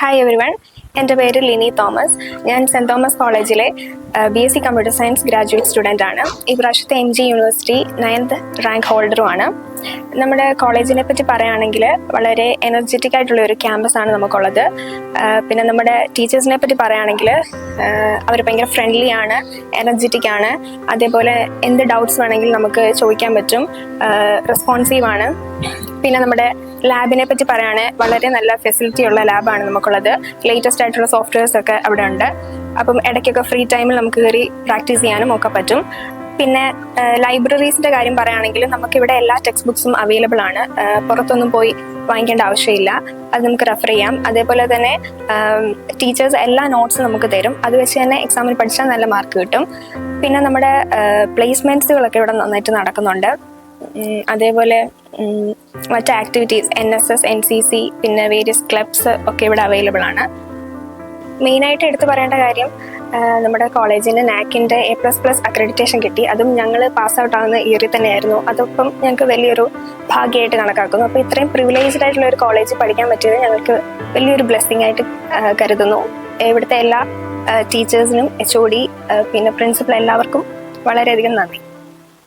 Hi every one, എൻ്റെ പേര് Lini Thomas. ഞാൻ സെൻറ് തോമസ് കോളേജിലെ BSc computer science graduate student ആണ്. ഈ പ്രാവശ്യത്തെ MG യൂണിവേഴ്സിറ്റി 9th റാങ്ക് ഹോൾഡറുമാണ്. നമ്മുടെ കോളേജിനെ പറ്റി പറയുകയാണെങ്കിൽ വളരെ എനർജറ്റിക് ആയിട്ടുള്ള ഒരു ക്യാമ്പസാണ് നമുക്കുള്ളത്. പിന്നെ നമ്മുടെ ടീച്ചേഴ്സിനെ പറ്റി പറയുകയാണെങ്കിൽ അവർ ഭയങ്കര ഫ്രണ്ട്ലി ആണ്, എനർജറ്റിക് ആണ്. അതേപോലെ എന്ത് ഡൗട്ട്സ് വേണമെങ്കിലും നമുക്ക് ചോദിക്കാൻ പറ്റും, റെസ്പോൺസീവ് ആണ്. പിന്നെ നമ്മുടെ ലാബിനെ പറ്റി പറയുകയാണെങ്കിൽ വളരെ നല്ല ഫെസിലിറ്റി ഉള്ള ലാബാണ് നമുക്കുള്ളത്. ലേറ്റസ്റ്റ് ആയിട്ടുള്ള സോഫ്റ്റ്വെയർസ് ഒക്കെ അവിടെ ഉണ്ട്. അപ്പം ഇടയ്ക്കൊക്കെ ഫ്രീ ടൈമിൽ നമുക്ക് കയറി പ്രാക്ടീസ് ചെയ്യാനും ഒക്കെ പറ്റും. പിന്നെ ലൈബ്രറീസിൻ്റെ കാര്യം പറയുകയാണെങ്കിൽ നമുക്കിവിടെ എല്ലാ ടെക്സ്റ്റ് ബുക്സും അവൈലബിൾ ആണ്. പുറത്തൊന്നും പോയി വാങ്ങിക്കേണ്ട ആവശ്യമില്ല, അത് നമുക്ക് റെഫർ ചെയ്യാം. അതേപോലെ തന്നെ ടീച്ചേഴ്സ് എല്ലാ നോട്ട്സും നമുക്ക് തരും, അത് വെച്ച് തന്നെ എക്സാമിൽ പഠിച്ചാൽ നല്ല മാർക്ക് കിട്ടും. പിന്നെ നമ്മുടെ പ്ലേസ്മെൻറ്റ്സുകളൊക്കെ ഇവിടെ നന്നായിട്ട് നടക്കുന്നുണ്ട്. അതേപോലെ മറ്റ് ആക്ടിവിറ്റീസ് NSS, NCC, പിന്നെ വേരിയസ് ക്ലബ്സ് ഒക്കെ ഇവിടെ അവൈലബിൾ ആണ്. മെയിനായിട്ട് എടുത്തു പറയേണ്ട കാര്യം നമ്മുടെ കോളേജിന് NAAC A++ അക്രഡിറ്റേഷൻ കിട്ടി. അതും ഞങ്ങൾ പാസ് ഔട്ട് ആവുന്ന ഇയറിൽ തന്നെയായിരുന്നു. അതൊപ്പം ഞങ്ങൾക്ക് വലിയൊരു ഭാഗ്യമായിട്ട് കണക്കാക്കുന്നു. അപ്പോൾ ഇത്രയും പ്രിവിലേജ്ഡ് ആയിട്ടുള്ള ഒരു കോളേജിൽ പഠിക്കാൻ പറ്റിയത് ഞങ്ങൾക്ക് വലിയൊരു ബ്ലെസ്സിങ് ആയിട്ട് കരുതുന്നു. ഇവിടുത്തെ എല്ലാ ടീച്ചേഴ്സിനും HOD പിന്നെ പ്രിൻസിപ്പൽ എല്ലാവർക്കും വളരെയധികം നന്ദി.